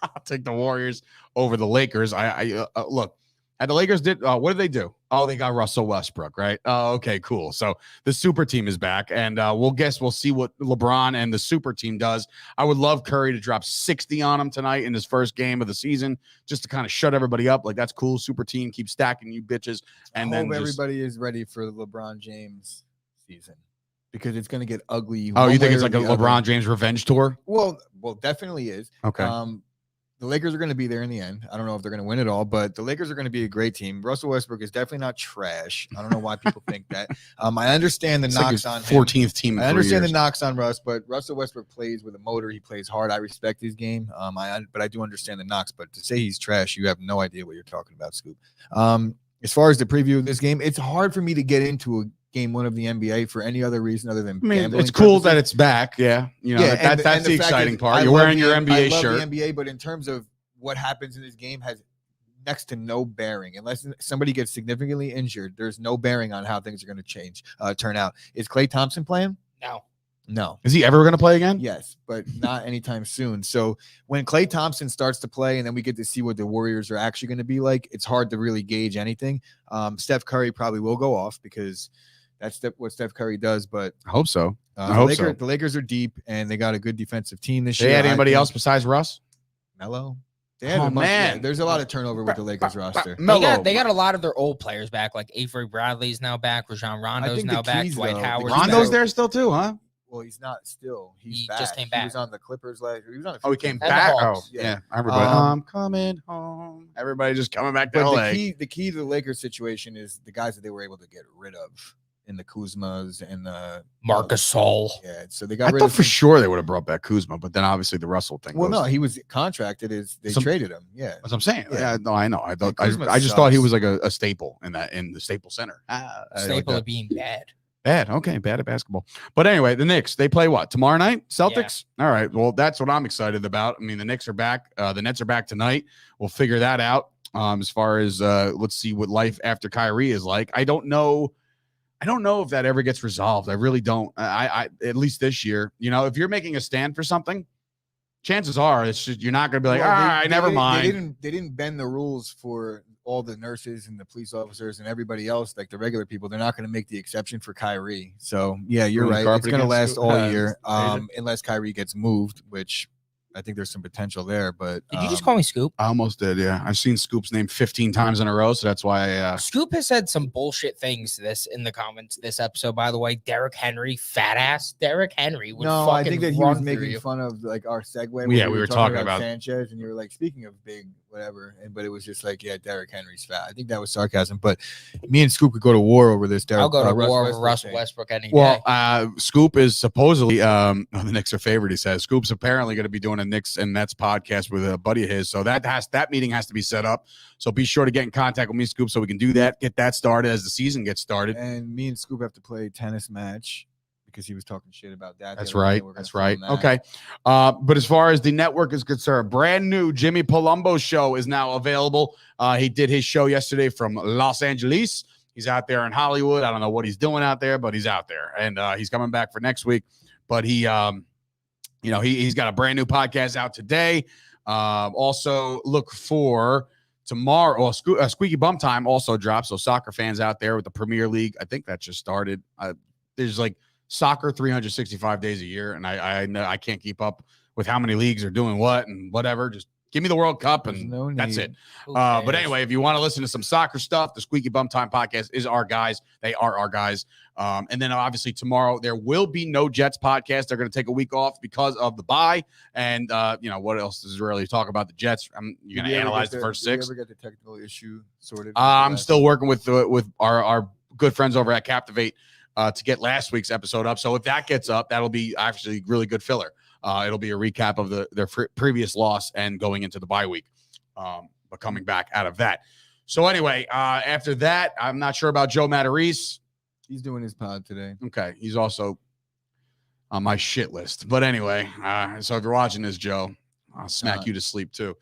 I'll take the Warriors over the Lakers. Look, and the Lakers did, what did they do? Oh, they got Russell Westbrook, right? Oh, okay, cool. So the super team is back, and we'll see what LeBron and the super team does. I would love Curry to drop 60 on him tonight in his first game of the season, just to kind of shut everybody up. Like, that's cool. Super team, keep stacking you bitches. And I then hope everybody is ready for the LeBron James season because it's going to get ugly. Oh, you think it's like a LeBron James revenge tour? Well, definitely is. Okay. The Lakers are going to be there in the end. I don't know if they're going to win it all, but the Lakers are going to be a great team. Russell Westbrook is definitely not trash. I don't know why people think that. I understand the knocks on him. 14th team. I understand the knocks on Russ, but Russell Westbrook plays with a motor. He plays hard. I respect his game. But I do understand the knocks. But to say he's trash, you have no idea what you're talking about, Scoop. As far as the preview of this game, it's hard for me to get into a game one of the NBA for any other reason other than it's cool that it's back. Yeah, that's the exciting part. You're wearing your NBA shirt. I love the NBA, but in terms of what happens in this game has next to no bearing. Unless somebody gets significantly injured, there's no bearing on how things are going to turn out. Is Klay Thompson playing? No. Is he ever going to play again? Yes, but not anytime soon. So when Klay Thompson starts to play and then we get to see what the Warriors are actually going to be like, it's hard to really gauge anything. Steph Curry probably will go off because that's what Steph Curry does, but I hope so. The Lakers are deep and they got a good defensive team this year. They had anybody else besides Russ? Melo. There's a lot of turnover with the Lakers roster. They got a lot of their old players back, like Avery Bradley's now back, Rajon Rondo's now back, Dwight Howard. Rondo's there still too, huh? Well, he's not still. He just came back. He was on the Clippers he was on. He came back. Oh, yeah. Everybody, I'm coming home. Everybody just coming back to LA. The key to the Lakers situation is the guys that they were able to get rid of. In the Kuzmas and the Marc Gasol. Yeah, so they got rid of. I thought for sure they would have brought back Kuzma, but then obviously the Russell thing. Well, no, he was contracted. They traded him. Yeah, that's what I'm saying. Yeah, no, I know. I just thought he was like a staple in the Staples Center. Staple of being bad. Bad. Okay, bad at basketball. But anyway, the Knicks, they play what? Tomorrow night? Celtics? Yeah. All right. Well, that's what I'm excited about. I mean, the Knicks are back. The Nets are back tonight. We'll figure that out. As far as let's see what life after Kyrie is like. I don't know if that ever gets resolved. I really don't. I at least this year, if you're making a stand for something, chances are it's just, you're not going to be like, never mind. They didn't bend the rules for all the nurses and the police officers and everybody else, like the regular people. They're not going to make the exception for Kyrie. So yeah, you're right. It's going to last all year, unless Kyrie gets moved, which I think there's some potential there, but did you just call me Scoop? I almost did. Yeah, I've seen Scoop's name 15 times in a row, so that's why. Scoop has said some bullshit things in the comments this episode. By the way, Derrick Henry, fat ass Derrick Henry. I think that he was making fun of like our segue. Yeah, we were talking about Sanchez, and you were like, speaking of big whatever, but it was just like, yeah, Derrick Henry's fat. I think that was sarcasm, but me and Scoop could go to war over this. I'll go to war over Russell Westbrook any day. Well, Scoop is supposedly the Knicks are favored. He says Scoop's apparently going to be doing a Knicks and Nets podcast with a buddy of his, so that meeting has to be set up. So be sure to get in contact with me, Scoop, so we can do that, get that started as the season gets started. And me and Scoop have to play a tennis match because he was talking shit about that. That's right. That's right. Okay. But as far as the network is concerned, brand new Jimmy Palumbo show is now available. He did his show yesterday from Los Angeles. He's out there in Hollywood. I don't know what he's doing out there, but he's out there, and he's coming back for next week. But he's got a brand new podcast out today. Also look for tomorrow. Squeaky Bum Time also drops. So soccer fans out there with the Premier League, I think that just started. There's like soccer 365 days a year, and I know I can't keep up with how many leagues are doing what and whatever. Just give me the World Cup and that's it. But anyway, if you want to listen to some soccer stuff, the Squeaky Bum Time podcast is our guys. They are our guys. And then obviously tomorrow there will be no Jets podcast. They're going to take a week off because of the bye. And what else is really to talk about the Jets? You're going to analyze the first six. Did you ever get the technical issue sorted? I'm still working with our good friends over at Captivate to get last week's episode up. So if that gets up, that'll be actually really good filler. It'll be a recap of their previous loss and going into the bye week, but coming back out of that. So anyway, after that, I'm not sure about Joe Matarese. He's doing his pod today. Okay. He's also on my shit list. But anyway, so if you're watching this, Joe, I'll smack you to sleep too.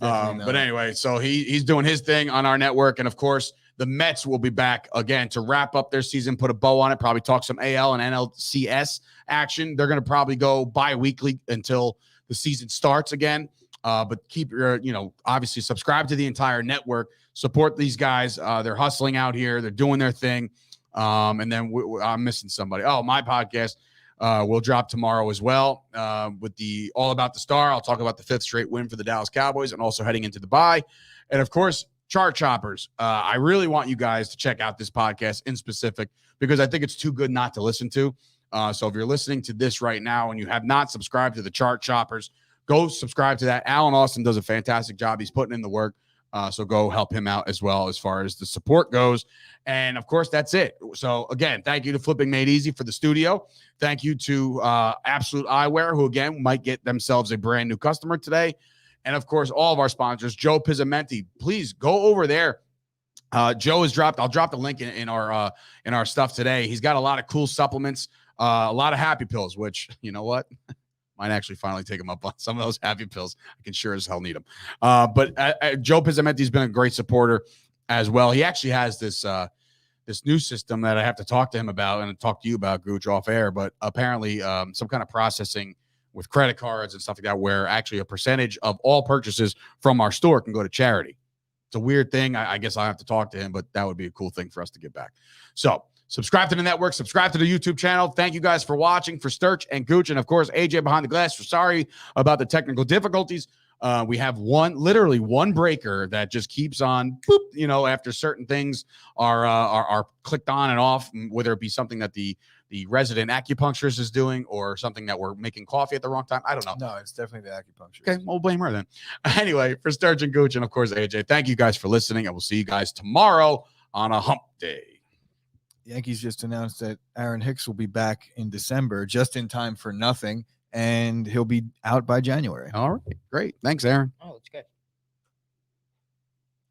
But anyway, so he's doing his thing on our network. And of course, the Mets will be back again to wrap up their season, put a bow on it, probably talk some AL and NLCS action. They're going to probably go bi-weekly until the season starts again. But keep your, obviously subscribe to the entire network, support these guys. They're hustling out here. They're doing their thing. And then I'm missing somebody. Oh, my podcast will drop tomorrow as well with the All About the Star. I'll talk about the 5th straight win for the Dallas Cowboys and also heading into the bye. And of course, Chart Choppers. I really want you guys to check out this podcast in specific because I think it's too good not to listen to. So if you're listening to this right now and you have not subscribed to the Chart Choppers, go subscribe to that. Alan Austin does a fantastic job. He's putting in the work. So go help him out as well as far as the support goes. And of course, that's it. So again, thank you to Flipping Made Easy for the studio. Thank you to Absolute Eyewear, who again might get themselves a brand new customer today. And of course, all of our sponsors, Joe Pizzamenti. Please go over there. Joe has dropped. I'll drop the link in our stuff today. He's got a lot of cool supplements, a lot of happy pills, which you know what, might actually finally take him up on some of those happy pills. I can sure as hell need them. But Joe Pizzamenti's been a great supporter as well. He actually has this new system that I have to talk to him about and talk to you about, Gooch, off air. But apparently, some kind of processing with credit cards and stuff like that, where actually a percentage of all purchases from our store can go to charity. It's a weird thing. I guess I'll have to talk to him, but that would be a cool thing for us to get back. So subscribe to the network, subscribe to the YouTube channel. Thank you guys for watching. For Sturch and Gooch, and of course, AJ behind the glass. Sorry about the technical difficulties. We have literally one breaker that just keeps on, boop, after certain things are clicked on and off, whether it be something that the resident acupuncturist is doing or something that we're making coffee at the wrong time. I don't know. No, it's definitely the acupuncturist. Okay, we'll blame her then. Anyway, for Sturge and Gooch and of course AJ, thank you guys for listening, and we'll see you guys tomorrow on a hump day. Yankees just announced that Aaron Hicks will be back in December, just in time for nothing, and he'll be out by January. All right, great. Thanks, Aaron. Oh, it's good.